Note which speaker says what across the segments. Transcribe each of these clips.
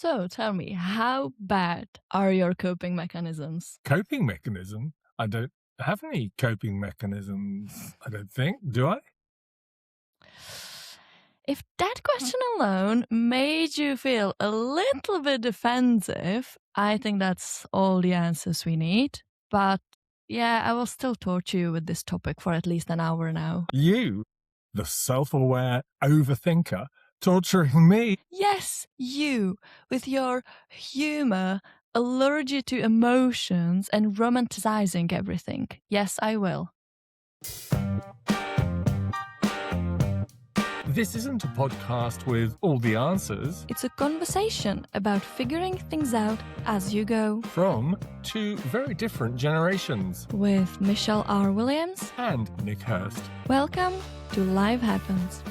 Speaker 1: So tell me, how bad are your coping mechanisms?
Speaker 2: Coping mechanism? I don't have any coping mechanisms, I don't think. Do I?
Speaker 1: If that question alone made you feel a little bit defensive, I think that's all the answers we need. But yeah, I will still torture you with this topic for at least an hour now.
Speaker 2: You, the self-aware overthinker, torturing me.
Speaker 1: Yes, you, with your humor, allergy to emotions, and romanticizing everything. Yes, I will.
Speaker 2: This isn't a podcast with all the answers.
Speaker 1: It's a conversation about figuring things out as you go.
Speaker 2: From two very different generations.
Speaker 1: With Michelle R. Williams
Speaker 2: and Nick Hirst.
Speaker 1: Welcome to Life Happens.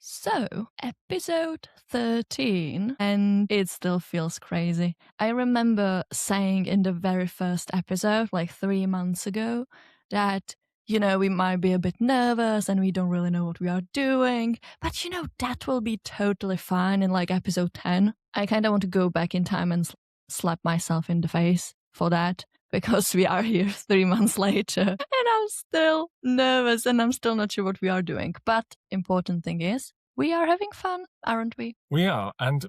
Speaker 1: So, episode 13, and it still feels crazy. I remember saying in the very first episode, like 3 months ago, that we might be a bit nervous and we don't really know what we are doing. But that will be totally fine in like episode 10. I kind of want to go back in time and slap myself in the face for that. Because we are here 3 months later and I'm still nervous and I'm still not sure what we are doing. But important thing is, we are having fun, aren't we?
Speaker 2: We are. And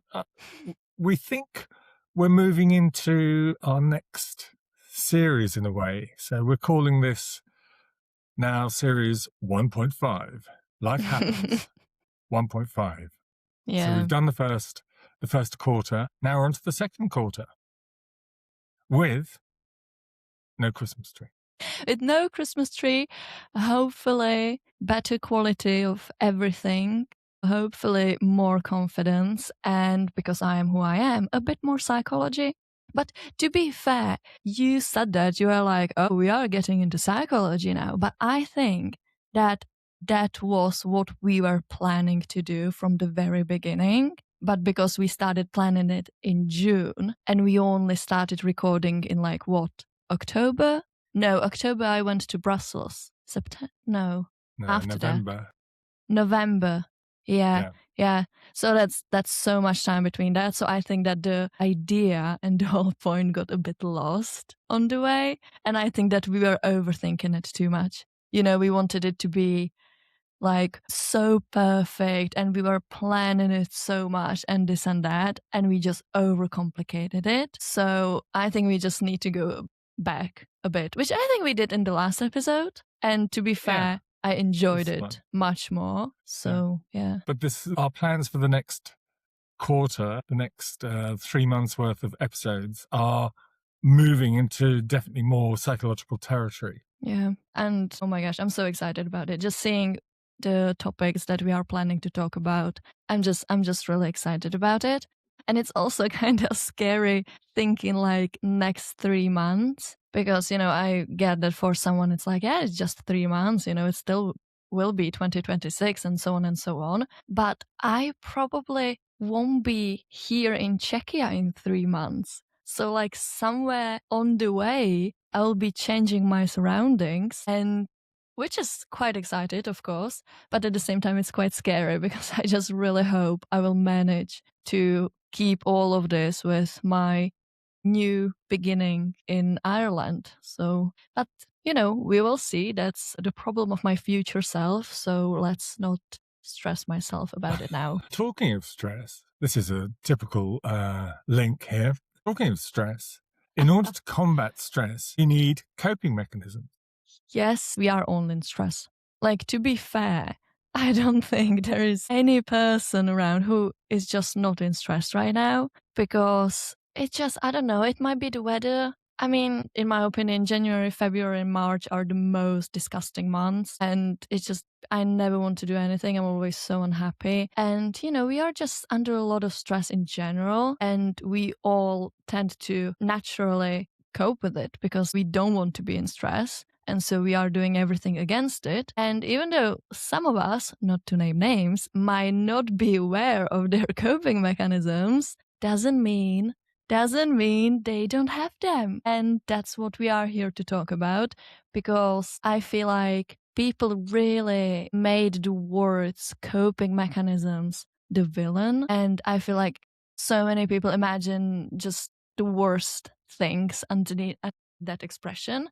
Speaker 2: we think we're moving into our next series in a way. So we're calling this now series 1.5. Life Happens 1.5.
Speaker 1: Yeah.
Speaker 2: So we've done the first quarter. Now we're on to the second quarter with no Christmas tree.
Speaker 1: With no Christmas tree, hopefully better quality of everything, hopefully more confidence, and because I am who I am, a bit more psychology. But to be fair, you said that you were like, oh, we are getting into psychology now. But I think that was what we were planning to do from the very beginning. But because we started planning it in June and we only started recording in like what? October? No, October I went to Brussels. September? No, after
Speaker 2: November.
Speaker 1: that. November. Yeah. So that's so much time between that. So I think that the idea and the whole point got a bit lost on the way. And I think that we were overthinking it too much. We wanted it to be like so perfect and we were planning it so much and this and that. And we just overcomplicated it. So I think we just need to go back a bit, which I think we did in the last episode. And to be fair, I enjoyed it much more. So, yeah.
Speaker 2: But our plans for the next quarter, the next 3 months worth of episodes are moving into definitely more psychological territory.
Speaker 1: Yeah. And oh my gosh, I'm so excited about it. Just seeing the topics that we are planning to talk about. I'm just really excited about it. And it's also kind of scary thinking like next 3 months because, I get that for someone it's like, yeah, it's just 3 months, it still will be 2026 and so on and so on. But I probably won't be here in Czechia in 3 months. So like somewhere on the way, I'll be changing my surroundings and which is quite excited, of course, but at the same time, it's quite scary because I just really hope I will manage to keep all of this with my new beginning in Ireland. So, but we will see. That's the problem of my future self. So let's not stress myself about it now.
Speaker 2: Talking of stress, this is a typical link here. Talking of stress, in order to combat stress, you need coping mechanisms.
Speaker 1: Yes, we are all in stress. Like, to be fair, I don't think there is any person around who is just not in stress right now because it just, I don't know, it might be the weather. I mean, in my opinion, January, February, and March are the most disgusting months. And it's just, I never want to do anything. I'm always so unhappy. And, we are just under a lot of stress in general. And we all tend to naturally cope with it because we don't want to be in stress. And so we are doing everything against it. And even though some of us, not to name names, might not be aware of their coping mechanisms, doesn't mean they don't have them. And that's what we are here to talk about, because I feel like people really made the words coping mechanisms the villain. And I feel like so many people imagine just the worst things underneath that expression.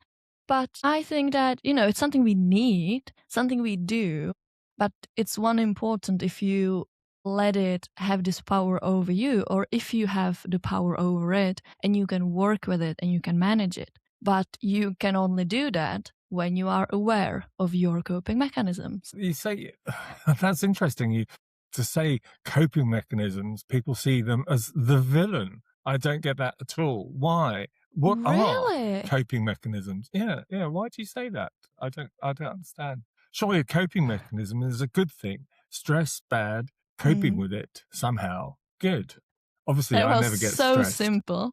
Speaker 1: But I think that, it's something we need, something we do, but it's one important if you let it have this power over you, or if you have the power over it and you can work with it and you can manage it. But you can only do that when you are aware of your coping mechanisms.
Speaker 2: You say that's interesting. You to say coping mechanisms, people see them as the villain. I don't get that at all. Why? What are
Speaker 1: Really?
Speaker 2: coping mechanisms? Yeah, yeah. Why do you say that? I don't understand. Surely a coping mechanism is a good thing. Stress bad, coping
Speaker 1: Mm.
Speaker 2: with it somehow good. Obviously,
Speaker 1: That
Speaker 2: I
Speaker 1: was
Speaker 2: never get
Speaker 1: so
Speaker 2: stressed.
Speaker 1: simple.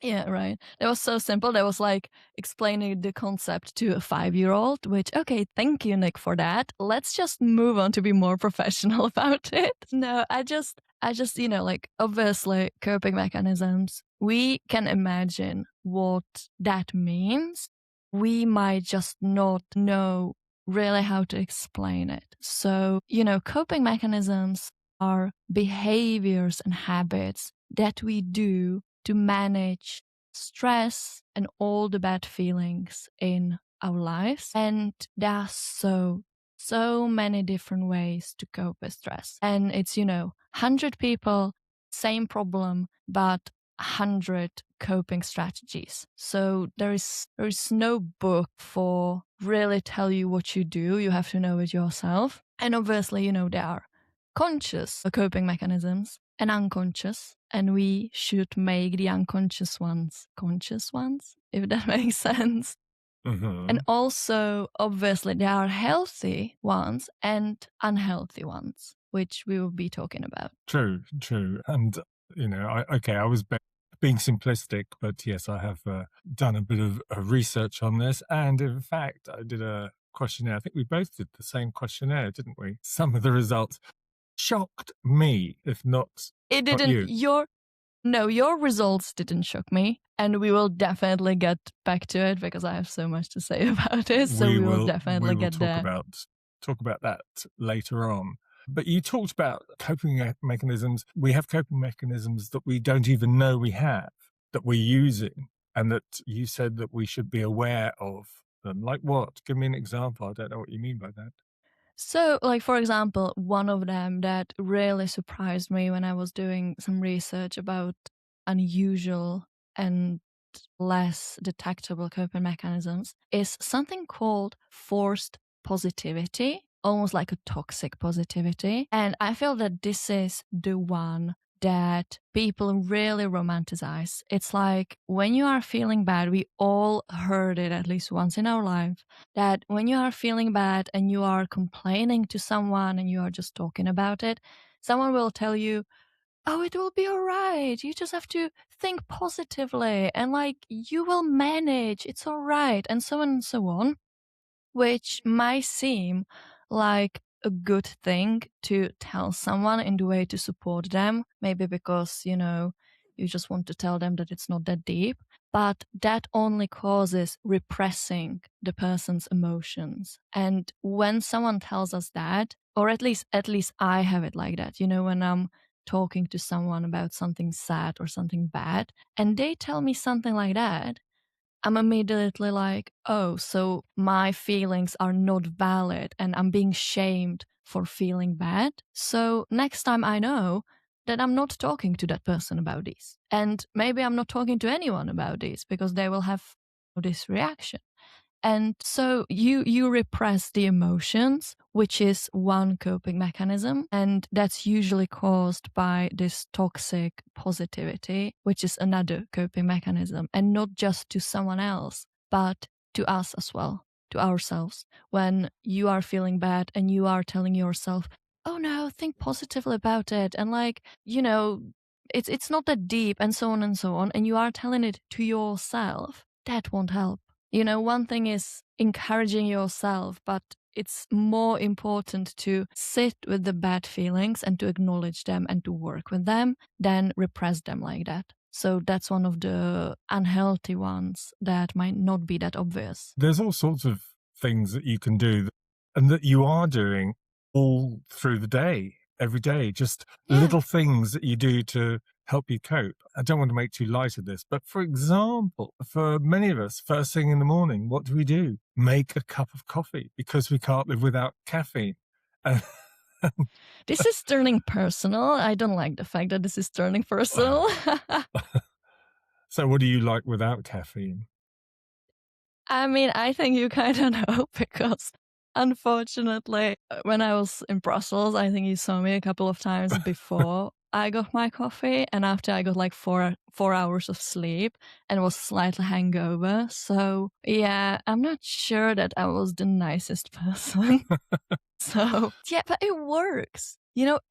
Speaker 1: Yeah, right. That was so simple. That was like explaining the concept to a 5-year-old, which, okay, thank you, Nick, for that. Let's just move on to be more professional about it. No, I just, like, obviously, coping mechanisms, we can imagine what that means. We might just not know really how to explain it. So, coping mechanisms are behaviors and habits that we do to manage stress and all the bad feelings in our lives. And there are so many different ways to cope with stress. And it's, 100 people, same problem, but 100 coping strategies. So there is no book for really tell you what you do. You have to know it yourself. And obviously, there are conscious coping mechanisms and unconscious, and we should make the unconscious ones conscious ones, if that makes sense. And
Speaker 2: Hmm.
Speaker 1: also, obviously, there are healthy ones and unhealthy ones, which we will be talking about.
Speaker 2: True, true. And, I was being simplistic, but yes, I have done a bit of research on this. And in fact, I did a questionnaire. I think we both did the same questionnaire, didn't we? Some of the results shocked me, if
Speaker 1: It
Speaker 2: not
Speaker 1: didn't,
Speaker 2: you.
Speaker 1: no, your results didn't shock me. And we will definitely get back to it because I have so much to say about it. So
Speaker 2: We
Speaker 1: we will
Speaker 2: will we
Speaker 1: definitely
Speaker 2: will
Speaker 1: get there.
Speaker 2: talk about that later on. But you talked about coping mechanisms. We have coping mechanisms that we don't even know we have, that we're using, and that you said that we should be aware of them. Like what? Give me an example. I don't know what you mean by that.
Speaker 1: So, like, for example, one of them that really surprised me when I was doing some research about unusual and less detectable coping mechanisms is something called forced positivity, almost like a toxic positivity. And I feel that this is the one that people really romanticize. It's like when you are feeling bad, we all heard it at least once in our life, that when you are feeling bad and you are complaining to someone and you are just talking about it, someone will tell you, oh, it will be all right. You just have to think positively and like you will manage. It's all right. And so on and so on, which might seem like a good thing to tell someone in the way to support them, maybe because, you just want to tell them that it's not that deep, but that only causes repressing the person's emotions. And when someone tells us that, or at least I have it like that, when I'm talking to someone about something sad or something bad, and they tell me something like that, I'm immediately like, oh, so my feelings are not valid and I'm being shamed for feeling bad. So next time I know that I'm not talking to that person about this. And maybe I'm not talking to anyone about this because they will have this reaction. And so you repress the emotions, which is one coping mechanism, and that's usually caused by this toxic positivity, which is another coping mechanism, and not just to someone else, but to us as well, to ourselves. When you are feeling bad and you are telling yourself, "Oh no, think positively about it," and like, it's not that deep and so on, and you are telling it to yourself, that won't help. One thing is encouraging yourself, but it's more important to sit with the bad feelings and to acknowledge them and to work with them than repress them like that. So that's one of the unhealthy ones that might not be that obvious.
Speaker 2: There's all sorts of things that you can do and that you are doing all through the day. every day, just
Speaker 1: Yeah.
Speaker 2: little things that you do to help you cope. I don't want to make too light of this, but for example, for many of us, first thing in the morning, what do? Make a cup of coffee because we can't live without caffeine. And
Speaker 1: This is turning personal. I don't like the fact that this is turning personal.
Speaker 2: so, what do you like without caffeine?
Speaker 1: I mean, I think you kind of know because unfortunately, when I was in Brussels, I think you saw me a couple of times before I got my coffee and after I got like 4 hours of sleep and was slightly hangover. So yeah, I'm not sure that I was the nicest person. So yeah, but it works.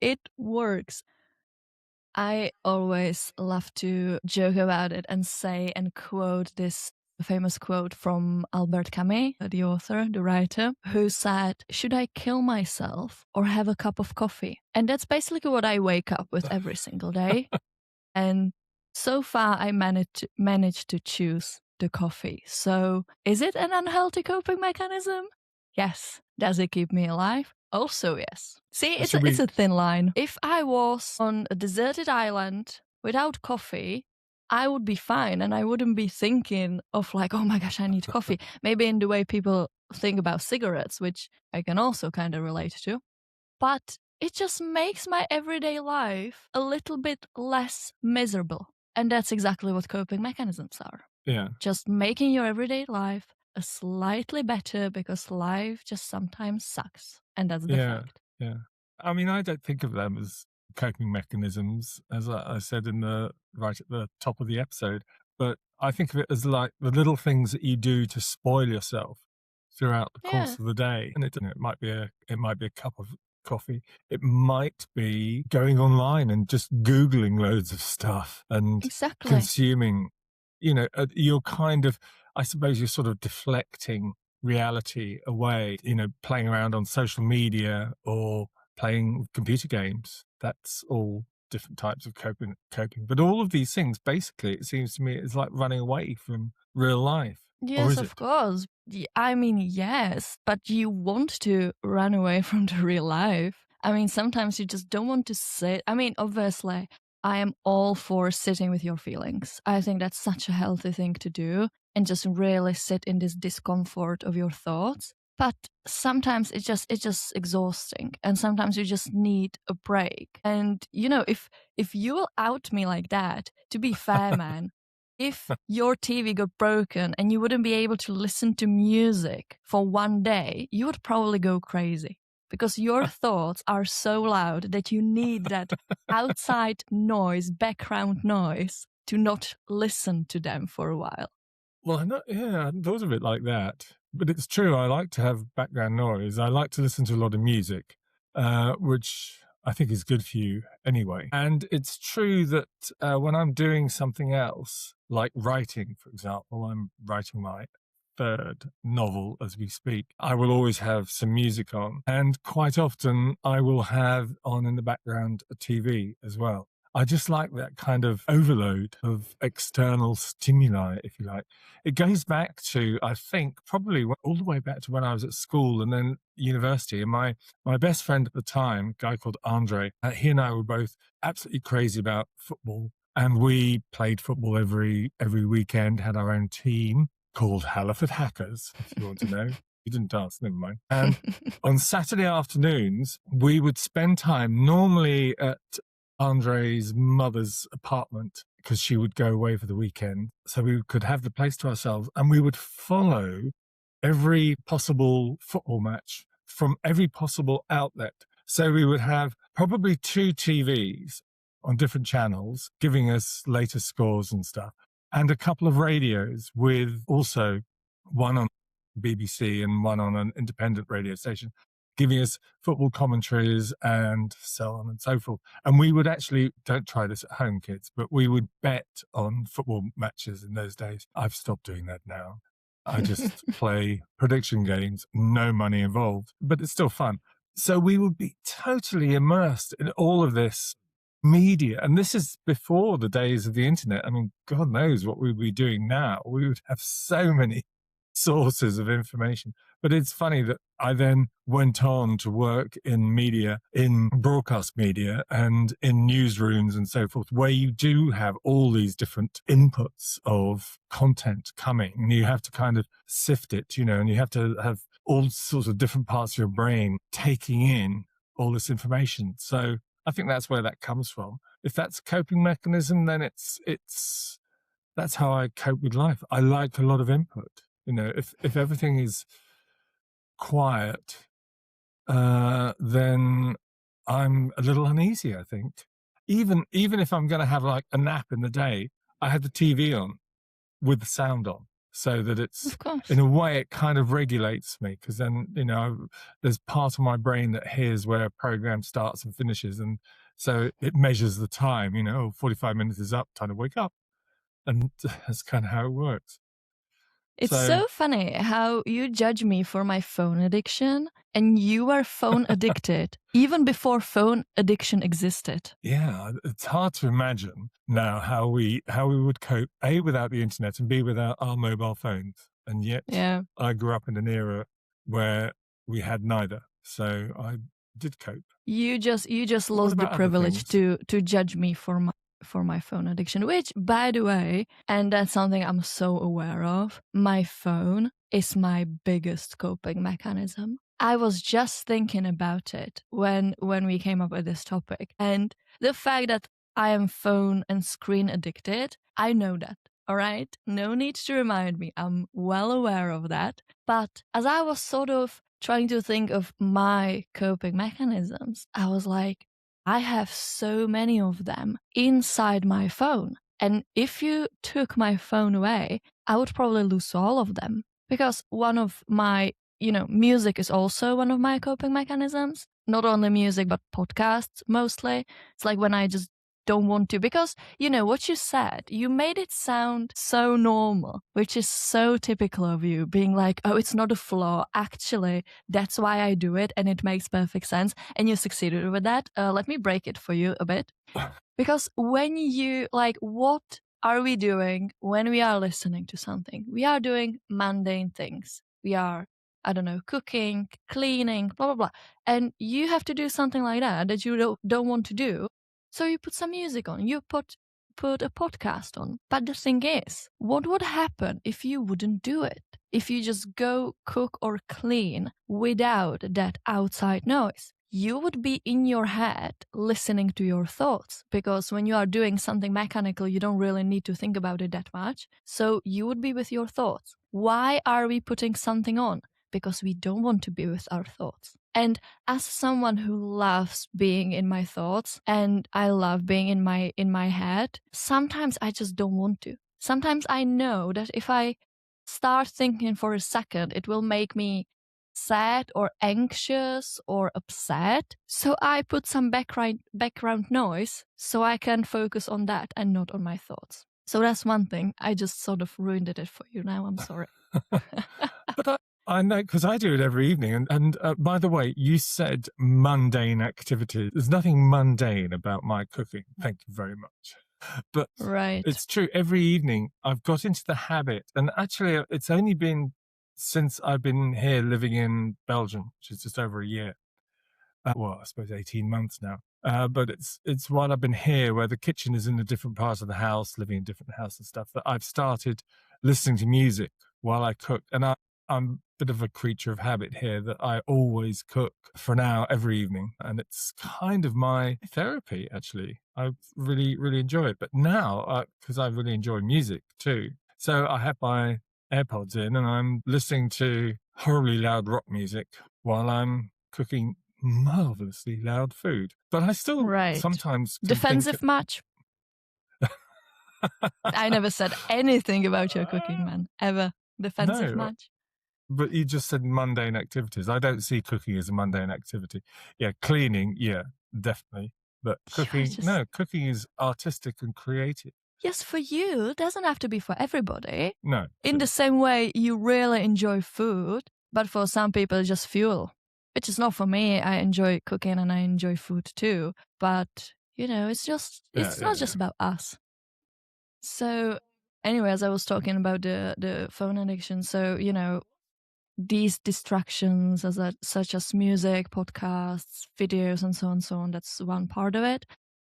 Speaker 1: It works. I always love to joke about it and say and quote this famous quote from Albert Camus, the author, the writer, who said, "Should I kill myself or have a cup of coffee?" And that's basically what I wake up with every single day. And so far, I managed to choose the coffee. So, is it an unhealthy coping mechanism? Yes. Does it keep me alive? Also, yes. See, it's
Speaker 2: Should
Speaker 1: it's
Speaker 2: we?
Speaker 1: a thin line. If I was on a deserted island without coffee, I would be fine, and I wouldn't be thinking of like, oh my gosh, I need coffee. Maybe in the way people think about cigarettes, which I can also kind of relate to. But it just makes my everyday life a little bit less miserable. And that's exactly what coping mechanisms are.
Speaker 2: Yeah.
Speaker 1: Just making your everyday life a slightly better because life just sometimes sucks. And that's the
Speaker 2: Yeah,
Speaker 1: fact.
Speaker 2: yeah. I mean, I don't think of them as coping mechanisms, as I said in the right at the top of the episode, but I think of it as like the little things that you do to spoil yourself throughout the
Speaker 1: Yeah,
Speaker 2: course of the day. And it might be a cup of coffee. It might be going online and just Googling loads of stuff and
Speaker 1: exactly.
Speaker 2: consuming, you're kind of, I suppose you're sort of deflecting reality away, playing around on social media or playing computer games. That's all different types of coping. But all of these things, basically, it seems to me, is like running away from real life. Or
Speaker 1: Yes,
Speaker 2: is
Speaker 1: of
Speaker 2: it?
Speaker 1: course. I mean, yes, but you want to run away from the real life. I mean, sometimes you just don't want to sit. I mean, obviously, I am all for sitting with your feelings. I think that's such a healthy thing to do and just really sit in this discomfort of your thoughts. But sometimes it's just exhausting and sometimes you just need a break. And if you will out me like that, to be fair, man, if your TV got broken and you wouldn't be able to listen to music for one day, you would probably go crazy because your thoughts are so loud that you need that outside noise, background noise, to not listen to them for a while.
Speaker 2: Well, I hadn't thought of it like that. But it's true. I like to have background noise. I like to listen to a lot of music, which I think is good for you anyway. And it's true that when I'm doing something else, like writing, for example, I'm writing my third novel as we speak, I will always have some music on. And quite often I will have on in the background a TV as well. I just like that kind of overload of external stimuli, if you like. It goes back to, I think, probably all the way back to when I was at school and then university. And my best friend at the time, a guy called Andre, he and I were both absolutely crazy about football. And we played football every weekend, had our own team called Halliford Hackers, if you want to know. You didn't dance, never mind. And on Saturday afternoons, we would spend time normally at Andre's mother's apartment because she would go away for the weekend. So we could have the place to ourselves and we would follow every possible football match from every possible outlet. So we would have probably two TVs on different channels giving us latest scores and stuff, and a couple of radios with also one on BBC and one on an independent radio station giving us football commentaries and so on and so forth. And we would actually, don't try this at home, kids, but we would bet on football matches in those days. I've stopped doing that now. I just play prediction games, no money involved, but it's still fun. So we would be totally immersed in all of this media. And this is before the days of the internet. I mean, God knows what we'd be doing now. We would have so many sources of information. But it's funny that I then went on to work in media, in broadcast media, and in newsrooms and so forth, where you do have all these different inputs of content coming, and you have to kind of sift it, and you have to have all sorts of different parts of your brain taking in all this information. So I think that's where that comes from. If that's a coping mechanism, then it's that's how I cope with life. I like a lot of input. If everything is quiet, then I'm a little uneasy, I think. Even if I'm going to have like a nap in the day, I have the TV on with the sound on, so that it's,
Speaker 1: Of course.
Speaker 2: in a way, it kind of regulates me, because then there's part of my brain that hears where a program starts and finishes, and so it measures the time. 45 minutes is up, time to wake up, and that's kind of how it works.
Speaker 1: It's
Speaker 2: So
Speaker 1: so funny how you judge me for my phone addiction, and you were phone addicted even before phone addiction existed.
Speaker 2: yeah, it's hard to imagine now how we would cope, A, without the internet, and B, without our mobile phones. And yet
Speaker 1: Yeah.
Speaker 2: I grew up in an era where we had neither. So I did cope.
Speaker 1: You just
Speaker 2: But what
Speaker 1: lost the
Speaker 2: about other
Speaker 1: privilege
Speaker 2: things?
Speaker 1: to judge me for my phone addiction, which, by the way, and that's something I'm so aware of, my phone is my biggest coping mechanism. I was just thinking about it when we came up with this topic, and the fact that I am phone and screen addicted, I know that. All right, no need to remind me. I'm well aware of that. But as I was sort of trying to think of my coping mechanisms, I was like, I have so many of them inside my phone. And if you took my phone away, I would probably lose all of them. Because one of my, music is also one of my coping mechanisms. Not only music, but podcasts mostly. It's like when I just don't want to, because what you said, you made it sound so normal, which is so typical of you, being like, oh, it's not a flaw. Actually, that's why I do it, and it makes perfect sense. And you succeeded with that. Let me break it for you a bit. Because when you, like, what are we doing when we are listening to something? We are doing mundane things. We are, I don't know, cooking, cleaning, blah, blah, blah. And you have to do something like that you don't want to do. So you put some music on, you put a podcast on. But the thing is, what would happen if you wouldn't do it? If you just go cook or clean without that outside noise? You would be in your head listening to your thoughts, because when you are doing something mechanical, you don't really need to think about it that much. So you would be with your thoughts. Why are we putting something on? Because we don't want to be with our thoughts. And as someone who loves being in my thoughts, and I love being in my head, sometimes I just don't want to. Sometimes I know that if I start thinking for a second, it will make me sad or anxious or upset. So I put some background noise so I can focus on that and not on my thoughts. So that's one thing. I just sort of ruined it for you now. I'm sorry.
Speaker 2: But I know, because I do it every evening. And by the way, you said mundane activities. There's nothing mundane about my cooking. Thank you very much. But
Speaker 1: Right.
Speaker 2: it's true. Every evening I've got into the habit, and actually it's only been since I've been here living in Belgium, which is just over a year. Well, I suppose 18 months now. But it's while I've been here, where the kitchen is in a different part of the house, living in a different house and stuff, that I've started listening to music while I cook. And I'm a bit of a creature of habit here, that I always cook for now every evening. And it's kind of my therapy, actually. I really, really enjoy it. But now, because I really enjoy music too. So I have my AirPods in and I'm listening to horribly loud rock music while I'm cooking marvelously loud food. But I still
Speaker 1: Right.
Speaker 2: sometimes can think,
Speaker 1: Defensive much? I never said anything about your cooking, man. Ever. Defensive
Speaker 2: no,
Speaker 1: much?
Speaker 2: but you just said mundane activities. I don't see cooking as a mundane activity. Yeah, cleaning, yeah, definitely. But
Speaker 1: You are
Speaker 2: cooking,
Speaker 1: just.
Speaker 2: no, cooking is artistic and creative.
Speaker 1: Yes, for you, it doesn't have to be for everybody.
Speaker 2: No,
Speaker 1: In the
Speaker 2: true.
Speaker 1: same way, you really enjoy food, but for some people, it's just fuel, which is not for me. I enjoy cooking and I enjoy food too. But,
Speaker 2: Yeah,
Speaker 1: it's
Speaker 2: yeah,
Speaker 1: not just
Speaker 2: yeah.
Speaker 1: about us. So Anyway, as I was talking about the phone addiction, so, these distractions such as music, podcasts, videos, and so on, that's one part of it.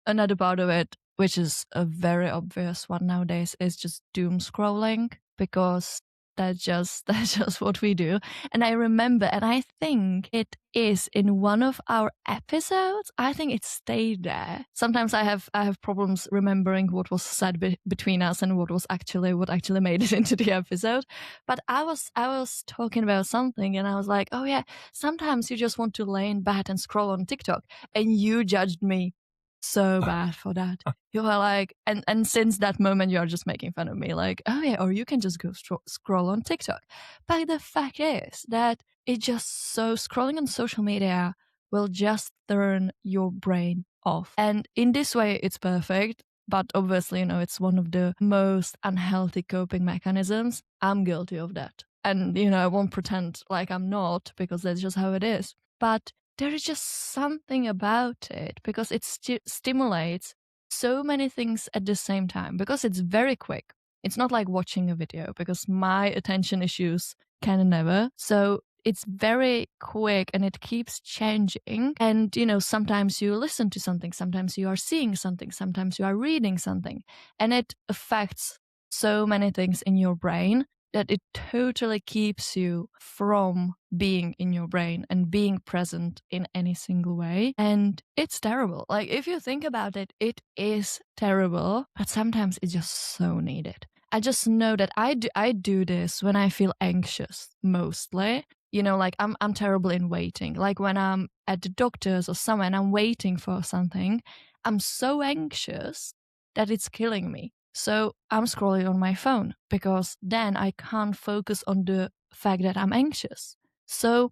Speaker 1: Another part of it, which is a very obvious one nowadays, is just doom scrolling, because that's just what we do. And I remember, and I think it is in one of our episodes. I think it stayed there. Sometimes I have problems remembering what was said between us and what actually made it into the episode. But I was talking about something, and I was like, oh yeah, sometimes you just want to lay in bed and scroll on TikTok, and you judged me so bad for that. You were like, and since that moment, you're just making fun of me, like, oh yeah, or you can just go scroll on TikTok. But the fact is that scrolling on social media will just turn your brain off. And in this way, it's perfect. But obviously, it's one of the most unhealthy coping mechanisms. I'm guilty of that. And, I won't pretend like I'm not, because that's just how it is. But there is just something about it, because it stimulates so many things at the same time, because it's very quick. It's not like watching a video, because my attention issues can never. So it's very quick and it keeps changing. And, sometimes you listen to something, sometimes you are seeing something, sometimes you are reading something, and it affects so many things in your brain that it totally keeps you from being in your brain and being present in any single way. And it's terrible. Like, if you think about it, it is terrible, but sometimes it's just so needed. I just know that I do this when I feel anxious mostly. Like I'm terrible in waiting. Like when I'm at the doctor's or somewhere and I'm waiting for something, I'm so anxious that it's killing me. So I'm scrolling on my phone, because then I can't focus on the fact that I'm anxious. So,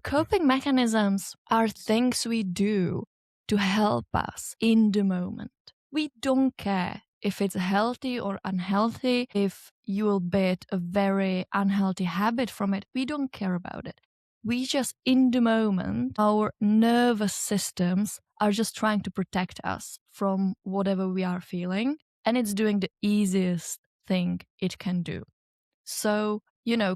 Speaker 1: coping mechanisms are things we do to help us in the moment. We don't care if it's healthy or unhealthy, if you will build a very unhealthy habit from it. We don't care about it. We just, in the moment, our nervous systems are just trying to protect us from whatever we are feeling. And it's doing the easiest thing it can do. So,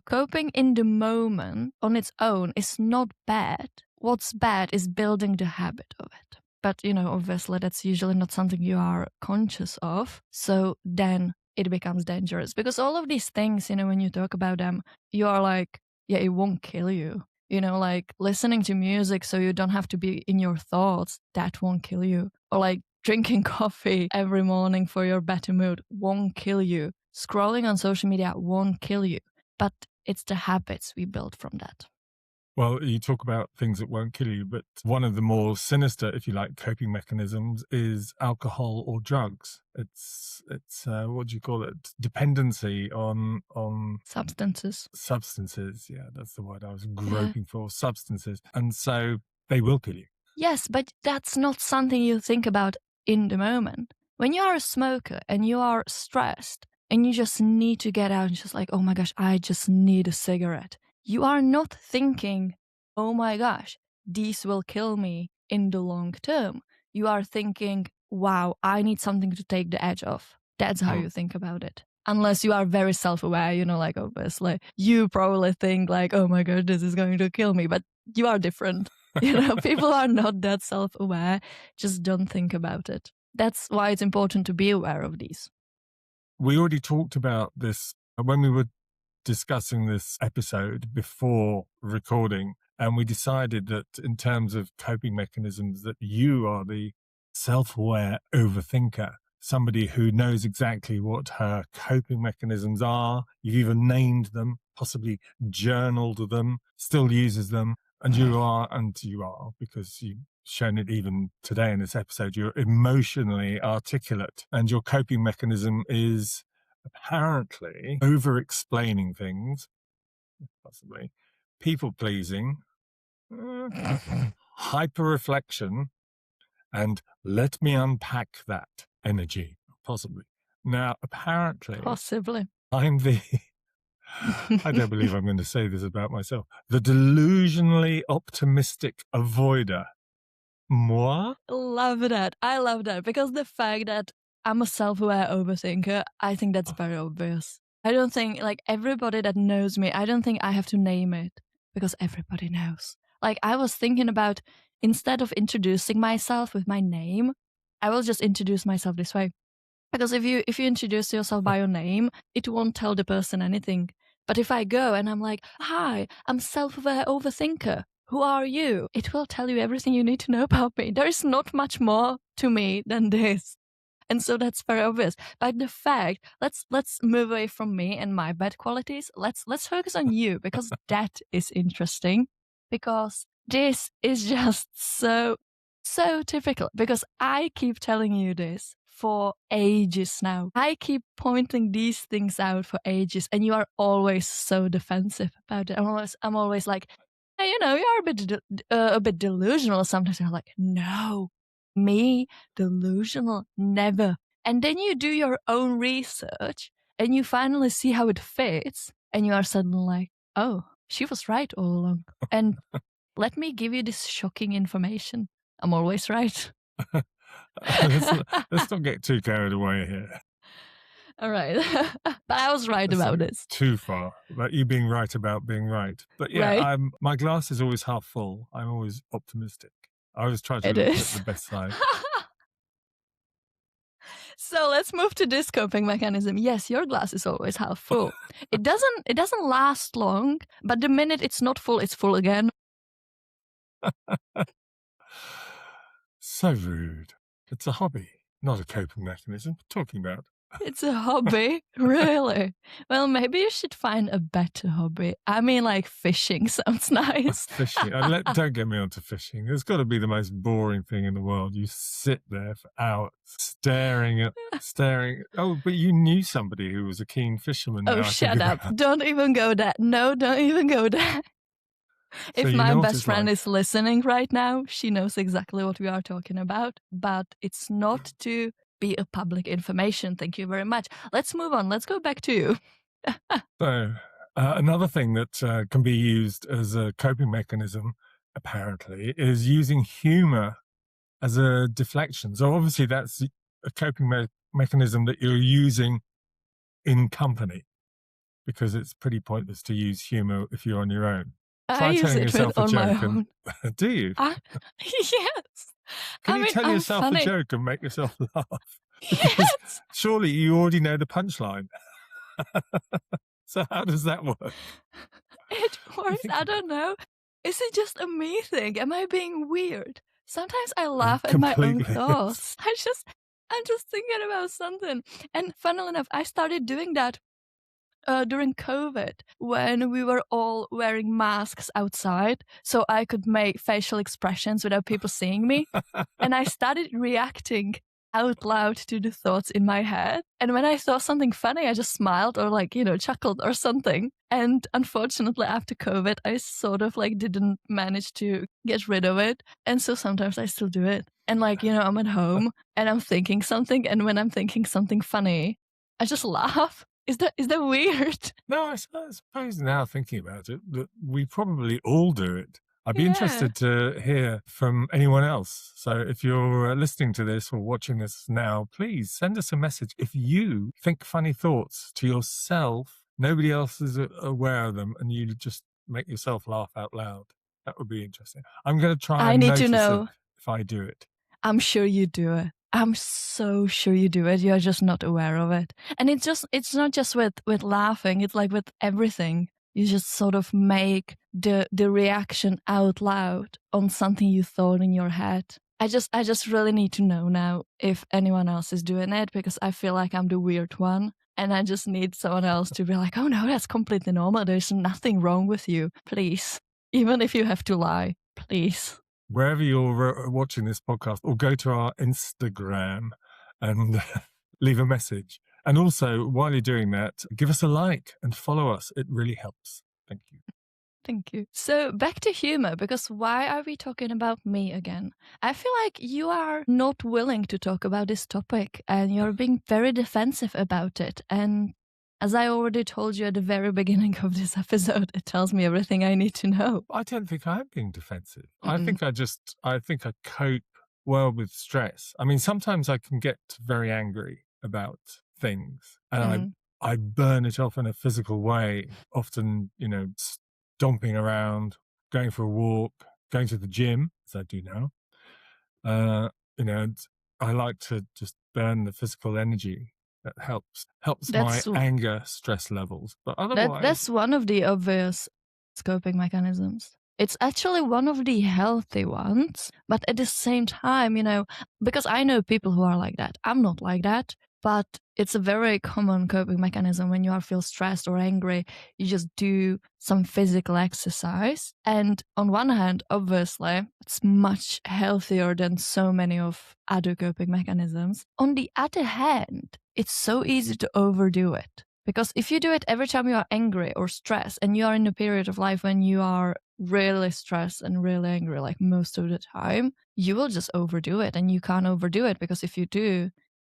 Speaker 1: coping in the moment on its own is not bad. What's bad is building the habit of it. But, obviously that's usually not something you are conscious of. So then it becomes dangerous, because all of these things, when you talk about them, you are like, yeah, it won't kill you. Like listening to music so you don't have to be in your thoughts, that won't kill you. Or like drinking coffee every morning for your better mood won't kill you. Scrolling on social media won't kill you. But it's the habits we build from that.
Speaker 2: Well, you talk about things that won't kill you, but one of the more sinister, if you like, coping mechanisms is alcohol or drugs. It's what do you call it? Dependency on
Speaker 1: Substances.
Speaker 2: Substances. Yeah, that's the word I was groping for. Substances, and so they will kill you.
Speaker 1: Yes, but that's not something you think about in the moment. When you are a smoker and you are stressed and you just need to get out and just like, oh my gosh, I just need a cigarette. You are not thinking, oh my gosh, these will kill me in the long term. You are thinking, wow, I need something to take the edge off. That's how you think about it. Unless you are very self-aware, like obviously you probably think like, oh my gosh, this is going to kill me, but you are different. People are not that self-aware, just don't think about it. That's why it's important to be aware of these.
Speaker 2: We already talked about this when we were discussing this episode before recording, and we decided that in terms of coping mechanisms, that you are the self-aware overthinker, somebody who knows exactly what her coping mechanisms are. You've even named them, possibly journaled them, still uses them, and you are, because you've shown it even today in this episode, you're emotionally articulate, and your coping mechanism is apparently over-explaining things, possibly people-pleasing, hyper-reflection, and let me unpack that energy, possibly. Now, apparently,
Speaker 1: Possibly.
Speaker 2: I'm the, I don't believe I'm going to say this about myself, the delusionally optimistic avoider. Moi?
Speaker 1: Love that. I love that, because the fact that I'm a self-aware overthinker. I think that's very obvious. I don't think, like, everybody that knows me, I don't think I have to name it because everybody knows. Like, I was thinking about, instead of introducing myself with my name, I will just introduce myself this way. Because if you introduce yourself by your name, it won't tell the person anything. But if I go and I'm like, "Hi, I'm self-aware overthinker. Who are you?" It will tell you everything you need to know about me. There is not much more to me than this. And so that's very obvious. But the fact, let's move away from me and my bad qualities. Let's focus on you, because that is interesting. Because this is just so typical, because I keep telling you this for ages now. I keep pointing these things out for ages, and you are always so defensive about it. I'm always like, hey, you're a bit delusional. Sometimes you're like, no, me delusional, never. And then you do your own research, and you finally see how it fits, and you are suddenly like, oh, she was right all along. And let me give you this shocking information. I'm always right.
Speaker 2: let's not get too carried away here.
Speaker 1: All right. But I was right about this.
Speaker 2: Too far. Like you being right about being right. But yeah,
Speaker 1: Right?
Speaker 2: my glass is always half full. I'm always optimistic. I always try to
Speaker 1: It
Speaker 2: look at
Speaker 1: is.
Speaker 2: the best side.
Speaker 1: So let's move to this coping mechanism. Yes, your glass is always half full. It doesn't last long, but the minute it's not full, it's full again.
Speaker 2: So rude. It's a hobby, not a coping mechanism. What are you talking about?
Speaker 1: It's a hobby? Really? Well, maybe you should find a better hobby. I mean, like fishing sounds nice.
Speaker 2: Fishing. Don't get me onto fishing. It's got to be the most boring thing in the world. You sit there for hours staring. Oh, but you knew somebody who was a keen fisherman.
Speaker 1: Oh, shut up. Don't even go there. No, don't even go there. If my best friend is listening right now, she knows exactly what we are talking about, but it's not to be a public information. Thank you very much. Let's move on. Let's go back to you.
Speaker 2: So, another thing that can be used as a coping mechanism, apparently, is using humor as a deflection. So obviously that's a coping mechanism that you're using in company, because it's pretty pointless to use humor if you're on your own.
Speaker 1: I use it on my own.
Speaker 2: Do you?
Speaker 1: Yes.
Speaker 2: Can you tell yourself a joke and make yourself laugh?
Speaker 1: Yes.
Speaker 2: Surely you already know the punchline. So how does that work?
Speaker 1: It works. I don't know. Is it just a me thing? Am I being weird? Sometimes I laugh at my own thoughts. I'm just thinking about something. And funnily enough, I started doing that during COVID, when we were all wearing masks outside, so I could make facial expressions without people seeing me. And I started reacting out loud to the thoughts in my head. And when I saw something funny, I just smiled or chuckled or something. And unfortunately, after COVID, I sort of didn't manage to get rid of it. And so sometimes I still do it. And I'm at home and I'm thinking something. And when I'm thinking something funny, I just laugh. Is that weird?
Speaker 2: No, I suppose now thinking about it, that we probably all do it. I'd be interested to hear from anyone else. So if you're listening to this or watching this now, please send us a message. If you think funny thoughts to yourself, nobody else is aware of them, and you just make yourself laugh out loud, that would be interesting. I'm going to try and notice it if I do it.
Speaker 1: I'm sure you do it. I'm so sure you do it. You're just not aware of it. And it's not just with laughing. It's like with everything. You just sort of make the reaction out loud on something you thought in your head. I just really need to know now if anyone else is doing it, because I feel like I'm the weird one. And I just need someone else to be like, oh no, that's completely normal. There's nothing wrong with you. Please. Even if you have to lie, please.
Speaker 2: Wherever you're watching this podcast, or go to our Instagram and leave a message. And also, while you're doing that, give us a like and follow us. It really helps. Thank you.
Speaker 1: Thank you. So back to humor, because why are we talking about me again? I feel like you are not willing to talk about this topic, and you're being very defensive about it. And as I already told you at the very beginning of this episode, it tells me everything I need to know.
Speaker 2: I don't think I'm being defensive. I think I cope well with stress. I mean, sometimes I can get very angry about things, and
Speaker 1: Mm.
Speaker 2: I burn it off in a physical way, often, stomping around, going for a walk, going to the gym, as I do now. Uh, and I like to just burn the physical energy. That helps my
Speaker 1: That's
Speaker 2: anger stress levels. But
Speaker 1: that's
Speaker 2: otherwise,
Speaker 1: one of the obvious coping mechanisms. It's actually one of the healthy ones, but at the same time, because I know people who are like that. I'm not like that, but it's a very common coping mechanism when you are feel stressed or angry. You just do some physical exercise. And on one hand, obviously, it's much healthier than so many of other coping mechanisms. On the other hand, it's so easy to overdo it. Because if you do it every time you are angry or stressed, and you are in a period of life when you are really stressed and really angry, like most of the time, you will just overdo it. And you can't overdo it because if you do,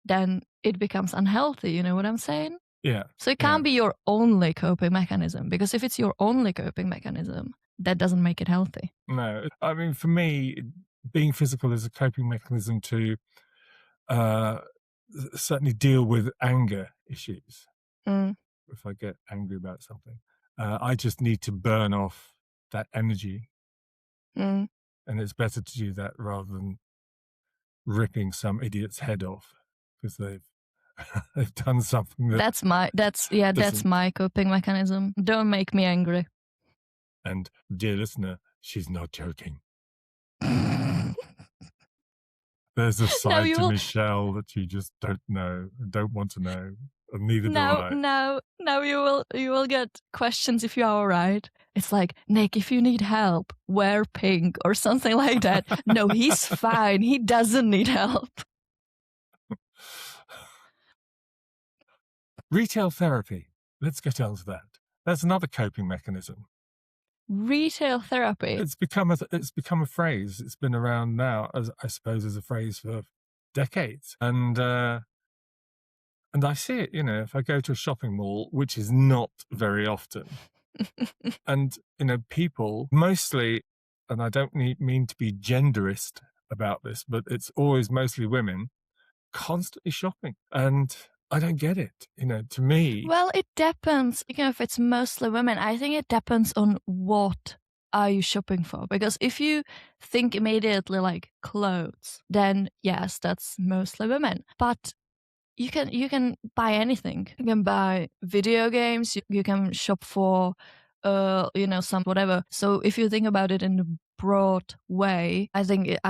Speaker 1: then it becomes unhealthy. You know what I'm saying?
Speaker 2: yeah,
Speaker 1: So it
Speaker 2: yeah.
Speaker 1: can't be your only coping mechanism, because if it's your only coping mechanism, that doesn't make it healthy.
Speaker 2: No, I mean, for me, being physical is a coping mechanism to uh, certainly deal with anger issues.
Speaker 1: Mm,
Speaker 2: If I get angry about something, I just need to burn off that energy,
Speaker 1: mm.
Speaker 2: and it's better to do that rather than ripping some idiot's head off because they've they've done something that
Speaker 1: That's
Speaker 2: doesn't.
Speaker 1: my coping mechanism. Don't make me angry.
Speaker 2: And dear listener, she's not joking. There's a
Speaker 1: Now
Speaker 2: side
Speaker 1: you
Speaker 2: to
Speaker 1: will
Speaker 2: Michelle that you just don't know, don't want to know, and neither do
Speaker 1: now
Speaker 2: I.
Speaker 1: now now you will get questions if you are all right. It's like, Nick, if you need help, wear pink or something like that. No, he's fine. He doesn't need help.
Speaker 2: Retail therapy. Let's get on to that. That's another coping mechanism.
Speaker 1: Retail therapy.
Speaker 2: It's become a phrase. It's been around now, as I suppose, as a phrase for decades. And I see it, if I go to a shopping mall, which is not very often, and people mostly, and I don't mean to be genderist about this, but it's always mostly women constantly shopping, and I don't get it. To me,
Speaker 1: Well, it depends. If it's mostly women, I think it depends on what are you shopping for. Because if you think immediately like clothes, then yes, that's mostly women. But you can buy anything. You can buy video games. You can shop for, some whatever. So if you think about it in a broad way, I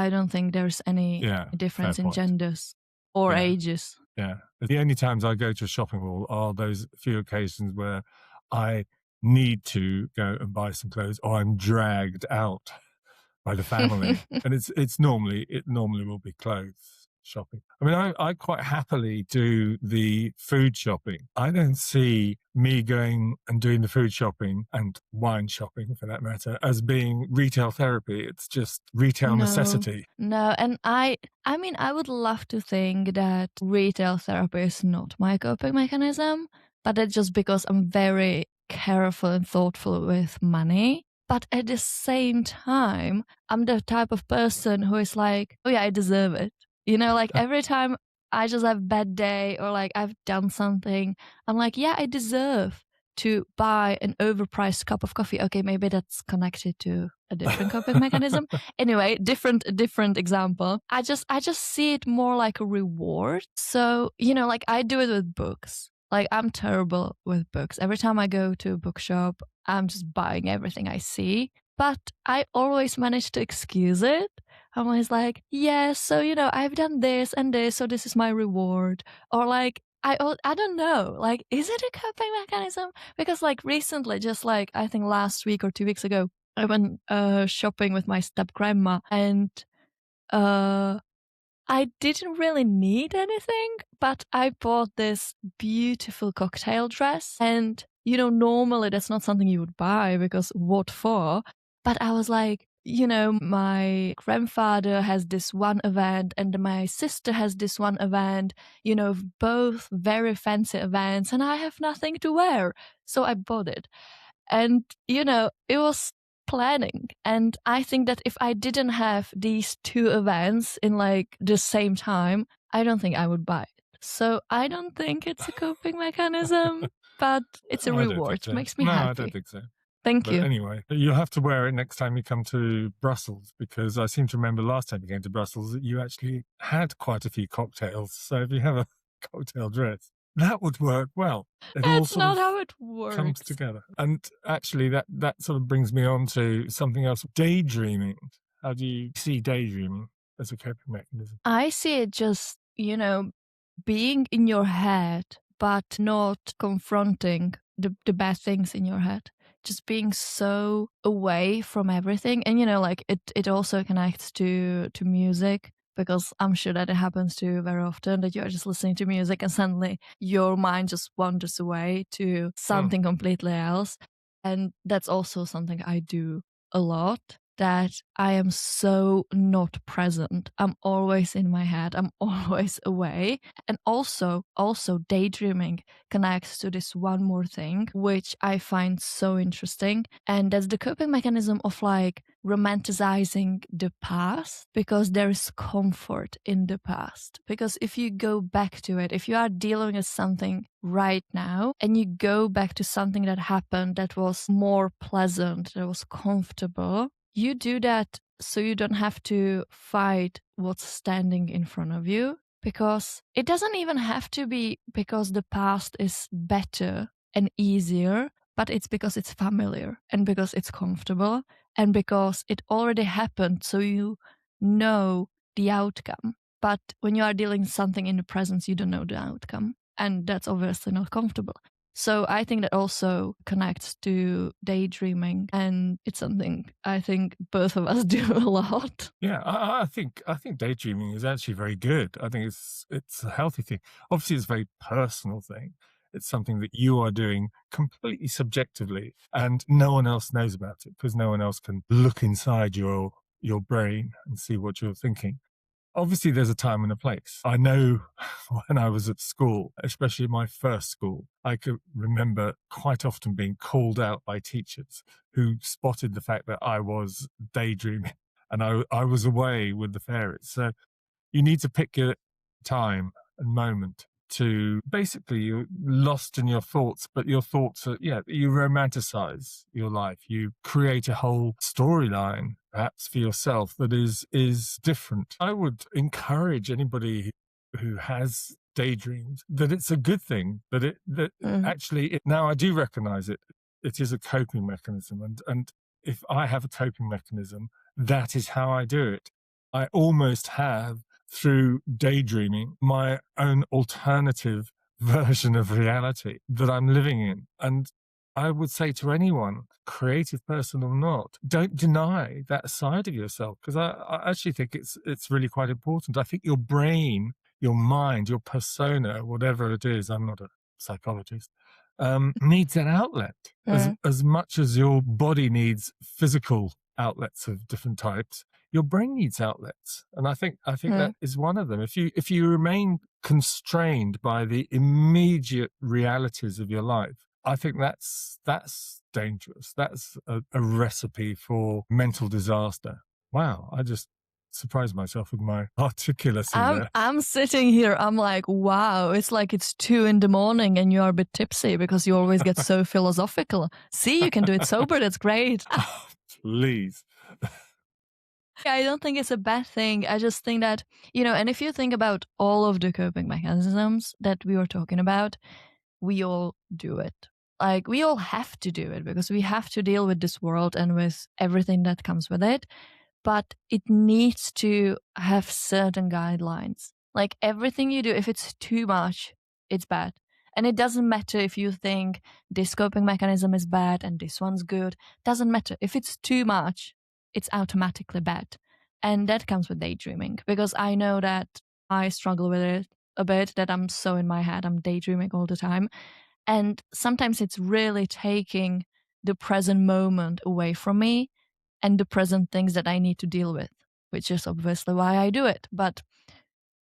Speaker 1: don't think there's any
Speaker 2: yeah, fair
Speaker 1: difference in
Speaker 2: point.
Speaker 1: genders or
Speaker 2: Yeah.
Speaker 1: ages.
Speaker 2: Yeah. The only times I go to a shopping mall are those few occasions where I need to go and buy some clothes or I'm dragged out by the family. And it normally will be clothes shopping. I mean, I quite happily do the food shopping. I don't see me going and doing the food shopping and wine shopping for that matter as being retail therapy. It's just retail
Speaker 1: No,
Speaker 2: necessity.
Speaker 1: no, and I mean, I would love to think that retail therapy is not my coping mechanism, but that's just because I'm very careful and thoughtful with money. But at the same time, I'm the type of person who is like, oh yeah, I deserve it. Like every time I just have a bad day or like I've done something, I'm like, yeah, I deserve to buy an overpriced cup of coffee. Okay, maybe that's connected to a different coping mechanism. Anyway, different example. I just see it more like a reward. So, like I do it with books. Like I'm terrible with books. Every time I go to a bookshop, I'm just buying everything I see. But I always manage to excuse it. I'm always like, yeah, so I've done this and this, so this is my reward. Or like I don't know. Like, is it a coping mechanism? Because like recently, just like I think last week or 2 weeks ago, I went shopping with my step grandma, and uh, I didn't really need anything, but I bought this beautiful cocktail dress. And, normally that's not something you would buy because what for? But I was like, my grandfather has this one event and my sister has this one event, both very fancy events, and I have nothing to wear. So I bought it. And, it was planning. And I think that if I didn't have these two events in like the same time, I don't think I would buy it. So I don't think it's a coping mechanism, but it's a
Speaker 2: I don't think
Speaker 1: reward.
Speaker 2: so.
Speaker 1: Makes me
Speaker 2: No, I don't
Speaker 1: happy.
Speaker 2: think so.
Speaker 1: Thank
Speaker 2: But
Speaker 1: you.
Speaker 2: anyway, you'll have to wear it next time you come to Brussels, because I seem to remember last time you came to Brussels that you actually had quite a few cocktails. So if you have a cocktail dress, that would work well. It all
Speaker 1: That's
Speaker 2: sort
Speaker 1: not
Speaker 2: of
Speaker 1: how it
Speaker 2: comes
Speaker 1: works.
Speaker 2: together. And actually, that sort of brings me on to something else, daydreaming. How do you see daydreaming as a coping mechanism?
Speaker 1: I see it just, being in your head, but not confronting the bad things in your head. Just being so away from everything. And, like it also connects to music, because I'm sure that it happens to you very often, that you're just listening to music and suddenly your mind just wanders away to
Speaker 2: Mm.
Speaker 1: something completely else. And that's also something I do a lot, that I am so not present. I'm always in my head. I'm always away. And also daydreaming connects to this one more thing, which I find so interesting. And that's the coping mechanism of like romanticizing the past, because there is comfort in the past. Because if you go back to it, if you are dealing with something right now and you go back to something that happened that was more pleasant, that was comfortable, you do that so you don't have to fight what's standing in front of you, because it doesn't even have to be because the past is better and easier, but it's because it's familiar and because it's comfortable and because it already happened, so you know the outcome. But when you are dealing something in the present, you don't know the outcome, and that's obviously not comfortable. So I think that also connects to daydreaming, and it's something I think both of us do a lot.
Speaker 2: Yeah, I think daydreaming is actually very good. I think it's a healthy thing. Obviously, it's a very personal thing. It's something that you are doing completely subjectively, and no one else knows about it because no one else can look inside your brain and see what you're thinking. Obviously, there's a time and a place. I know when I was at school, especially my first school, I could remember quite often being called out by teachers who spotted the fact that I was daydreaming and I was away with the fairies. So you need to pick your time and moment to basically, you're lost in your thoughts, but your thoughts are, yeah, you romanticize your life. You create a whole storyline, perhaps for yourself, that is different. I would encourage anybody who has daydreams that it's a good thing, that
Speaker 1: Mm.
Speaker 2: actually, now I do recognize it. It is a coping mechanism. And if I have a coping mechanism, that is how I do it. I almost have, through daydreaming, my own alternative version of reality that I'm living in. And I would say to anyone, creative person or not, don't deny that side of yourself, because I actually think it's really quite important. I think your brain, your mind, your persona, whatever it is, I'm not a psychologist, needs an outlet
Speaker 1: Mm.
Speaker 2: as much as your body needs physical outlets of different types. Your brain needs outlets, and I think
Speaker 1: Mm.
Speaker 2: that is one of them. If you remain constrained by the immediate realities of your life, I think that's dangerous. That's a recipe for mental disaster. Wow, I just surprised myself with my articulacy
Speaker 1: I'm
Speaker 2: there.
Speaker 1: I'm sitting here. I'm like, wow, it's like it's 2 a.m. and you are a bit tipsy because you always get so philosophical. See, you can do it sober. That's great.
Speaker 2: Oh, please.
Speaker 1: I don't think it's a bad thing. I just think that, and if you think about all of the coping mechanisms that we were talking about, we all do it. Like, we all have to do it because we have to deal with this world and with everything that comes with it. But it needs to have certain guidelines. Like, everything you do, if it's too much, it's bad. And it doesn't matter if you think this coping mechanism is bad and this one's good. Doesn't matter. If it's too much, it's automatically bad. And that comes with daydreaming, because I know that I struggle with it a bit, that I'm so in my head, I'm daydreaming all the time. And sometimes it's really taking the present moment away from me and the present things that I need to deal with, which is obviously why I do it. But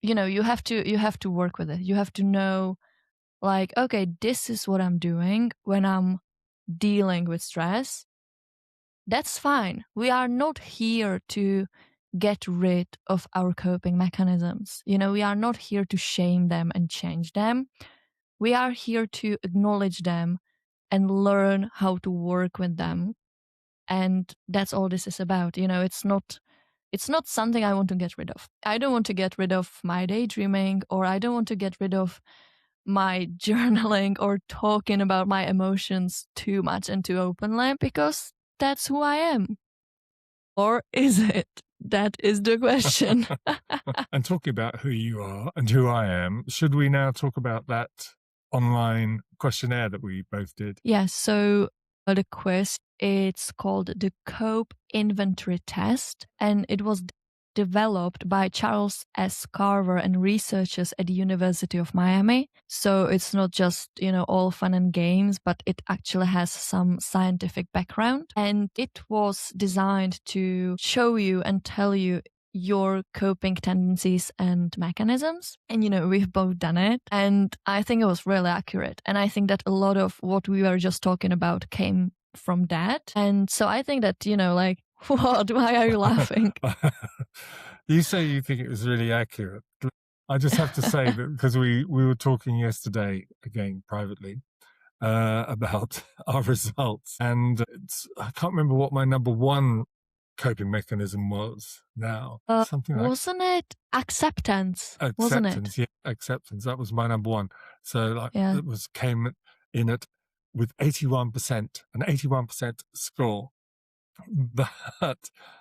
Speaker 1: you have to work with it. You have to know, like, okay, this is what I'm doing when I'm dealing with stress. That's fine. We are not here to get rid of our coping mechanisms. We are not here to shame them and change them. We are here to acknowledge them and learn how to work with them. And that's all this is about. It's not something I want to get rid of. I don't want to get rid of my daydreaming, or I don't want to get rid of my journaling or talking about my emotions too much and too openly, because that's who I am. Or is it? That is the question.
Speaker 2: And talking about who you are and who I am, should we now talk about that online questionnaire that we both did?
Speaker 1: Yeah, so the quiz, it's called the Cope Inventory Test, and it was developed by Charles S. Carver and researchers at the University of Miami. So it's not just, all fun and games, but it actually has some scientific background. And it was designed to show you and tell you your coping tendencies and mechanisms. And, we've both done it. And I think it was really accurate. And I think that a lot of what we were just talking about came from that. And so I think that, like, what? Why are you laughing?
Speaker 2: You say you think it was really accurate. I just have to say that because we were talking yesterday, again, privately, about our results. And I can't remember what my number one coping mechanism was now. Something like
Speaker 1: wasn't it acceptance? Wasn't it?
Speaker 2: acceptance. Yeah, acceptance. That was my number one. So like
Speaker 1: Yeah.
Speaker 2: it came in at with 81%, an 81% score. But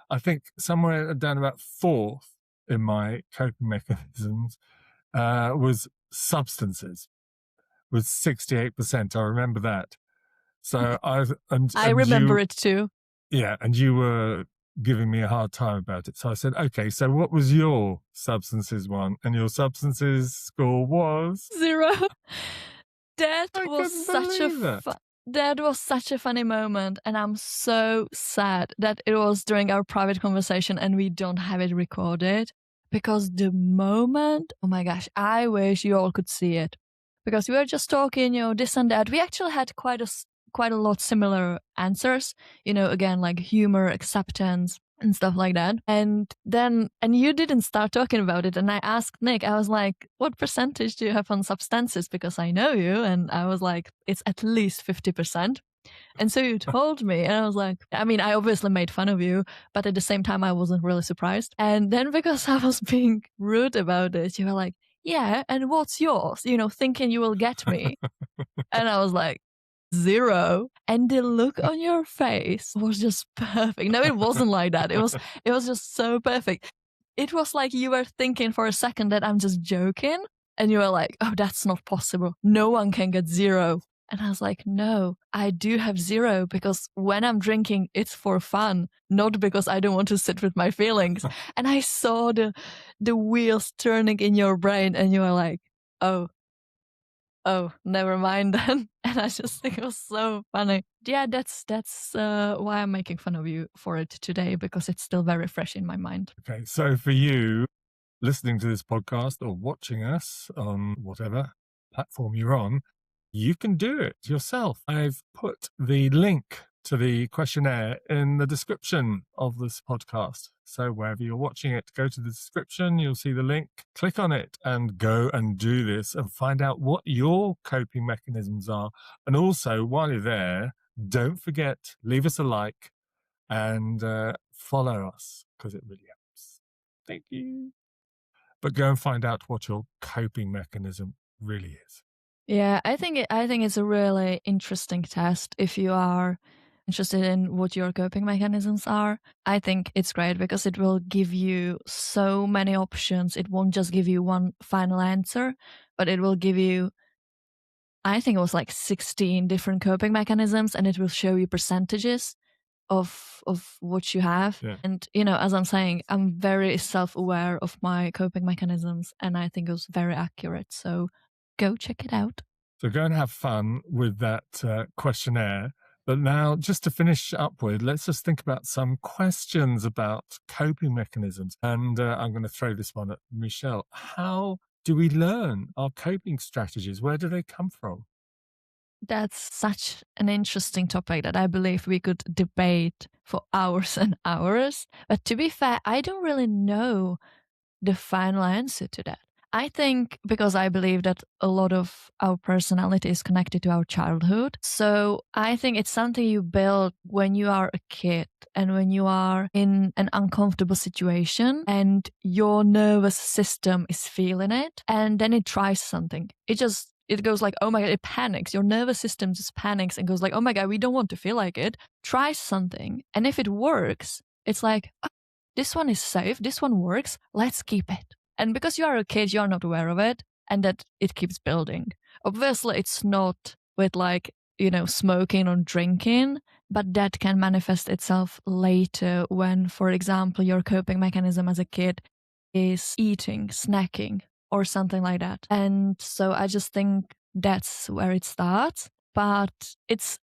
Speaker 2: I think somewhere down about fourth in my coping mechanisms was substances, with 68%. I remember that. So
Speaker 1: I remember it too.
Speaker 2: yeah, and you were giving me a hard time about it. So I said, okay, so what was your substances one? And your substances score was
Speaker 1: 0. That
Speaker 2: I
Speaker 1: was
Speaker 2: couldn't
Speaker 1: such
Speaker 2: believe that.
Speaker 1: that was such a funny moment, and I'm so sad that it was during our private conversation and we don't have it recorded, because the moment, oh my gosh, I wish you all could see it, because we were just talking, this and that. We actually had quite a lot similar answers, again, like humor, acceptance, and stuff like that. And you didn't start talking about it. And I asked Nick, I was like, what percentage do you have on substances? Because I know you. And I was like, it's at least 50%. And so you told me, and I was like, I mean, I obviously made fun of you, but at the same time, I wasn't really surprised. And then because I was being rude about it, you were like, yeah, and what's yours? Thinking you will get me. And I was like, 0. And the look on your face was just perfect. No, it wasn't like that. It was just so perfect. It was like you were thinking for a second that I'm just joking. And you were like, oh, that's not possible. No one can get 0. And I was like, no, I do have 0, because when I'm drinking, it's for fun, not because I don't want to sit with my feelings. And I saw the wheels turning in your brain, and you were like, oh, never mind then. And I just think it was so funny. Yeah, that's why I'm making fun of you for it today, because it's still very fresh in my mind.
Speaker 2: Okay, so for you, listening to this podcast or watching us on whatever platform you're on, you can do it yourself. I've put the link to the questionnaire in the description of this podcast. So wherever you're watching it, go to the description, you'll see the link, click on it and go and do this and find out what your coping mechanisms are. And also, while you're there, don't forget, leave us a like and follow us, because it really helps. Thank you. But go and find out what your coping mechanism really is.
Speaker 1: Yeah, I think it's a really interesting test if you are interested in what your coping mechanisms are. I think it's great because it will give you so many options. It won't just give you one final answer, but it will give you, I think it was like 16 different coping mechanisms, and it will show you percentages of what you have.
Speaker 2: Yeah.
Speaker 1: And as I'm saying, I'm very self-aware of my coping mechanisms, and I think it was very accurate. So go check it out.
Speaker 2: So go and have fun with that questionnaire. But now, just to finish up with, let's just think about some questions about coping mechanisms. And I'm going to throw this one at Michelle. How do we learn our coping strategies? Where do they come from?
Speaker 1: That's such an interesting topic that I believe we could debate for hours and hours. But to be fair, I don't really know the final answer to that. I think because I believe that a lot of our personality is connected to our childhood. So I think it's something you build when you are a kid and when you are in an uncomfortable situation and your nervous system is feeling it and then it tries something. It goes like, oh my God, it panics. Your nervous system just panics and goes like, oh my God, we don't want to feel like it. Try something. And if it works, it's like, this one is safe, this one works, let's keep it. And because you are a kid, you are not aware of it, and that it keeps building. Obviously, it's not with like, smoking or drinking, but that can manifest itself later when, for example, your coping mechanism as a kid is eating, snacking, or something like that. And so I just think that's where it starts. But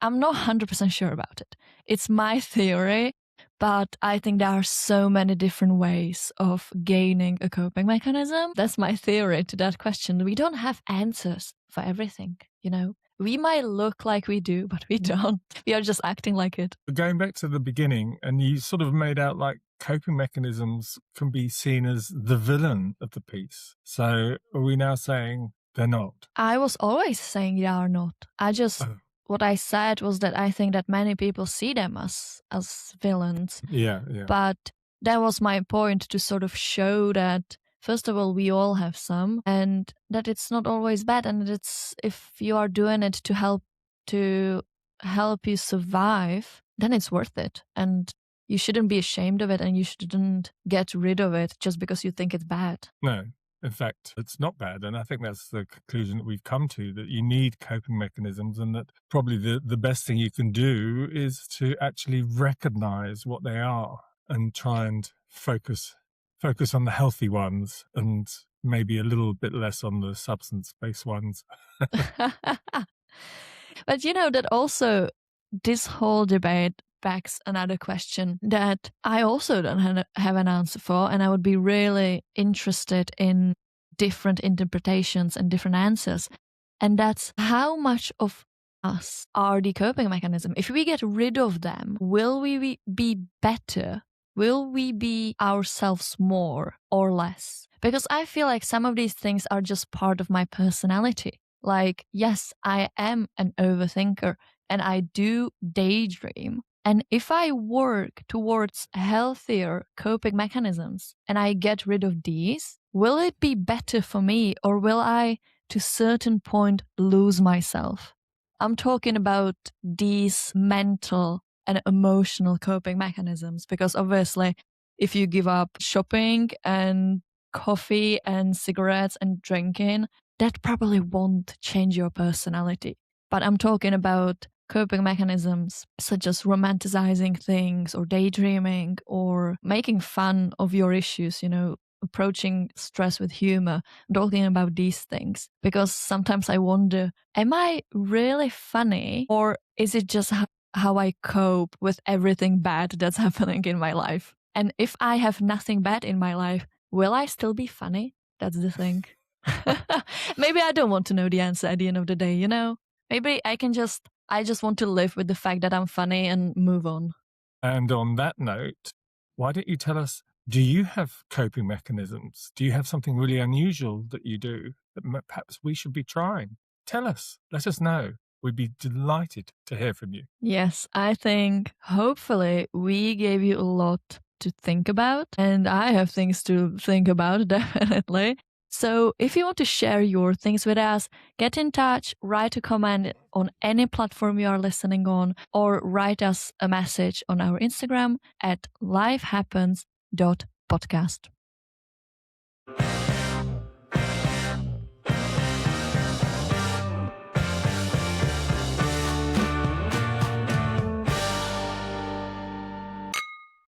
Speaker 1: I'm not 100% sure about it. It's my theory, but I think there are so many different ways of gaining a coping mechanism. That's my theory to that question. We don't have answers for everything. We might look like we do, but we don't. We are just acting like it.
Speaker 2: Going back to the beginning, and you sort of made out like coping mechanisms can be seen as the villain of the piece. So are we now saying they're not?
Speaker 1: I was always saying they are not. What I said was that I think that many people see them as villains.
Speaker 2: Yeah.
Speaker 1: But that was my point, to sort of show that, first of all, we all have some, and that it's not always bad, and that it's, if you are doing it to help you survive, then it's worth it. And you shouldn't be ashamed of it, and you shouldn't get rid of it just because you think it's bad.
Speaker 2: No. In fact, it's not bad. And I think that's the conclusion that we've come to, that you need coping mechanisms, and that probably the best thing you can do is to actually recognize what they are and try and focus on the healthy ones and maybe a little bit less on the substance-based ones.
Speaker 1: But that also, this whole debate begs another question that I also don't have an answer for, and I would be really interested in different interpretations and different answers. And that's, how much of us are the coping mechanism? If we get rid of them, will we be better? Will we be ourselves more or less? Because I feel like some of these things are just part of my personality. Like, yes, I am an overthinker and I do daydream. And if I work towards healthier coping mechanisms and I get rid of these, will it be better for me, or will I, to a certain point, lose myself? I'm talking about these mental and emotional coping mechanisms, because obviously, if you give up shopping and coffee and cigarettes and drinking, that probably won't change your personality. But I'm talking about coping mechanisms such as romanticizing things or daydreaming or making fun of your issues, approaching stress with humor, talking about these things. Because sometimes I wonder, am I really funny, or is it just how I cope with everything bad that's happening in my life? And if I have nothing bad in my life, will I still be funny? That's the thing. Maybe I don't want to know the answer at the end of the day, Maybe I just want to live with the fact that I'm funny and move on.
Speaker 2: And on that note, why don't you tell us, do you have coping mechanisms? Do you have something really unusual that you do that perhaps we should be trying? Tell us. Let us know. We'd be delighted to hear from you.
Speaker 1: Yes, I think hopefully we gave you a lot to think about, and I have things to think about, definitely. So if you want to share your things with us, get in touch, write a comment on any platform you are listening on, or write us a message on our Instagram at lifehappens.podcast.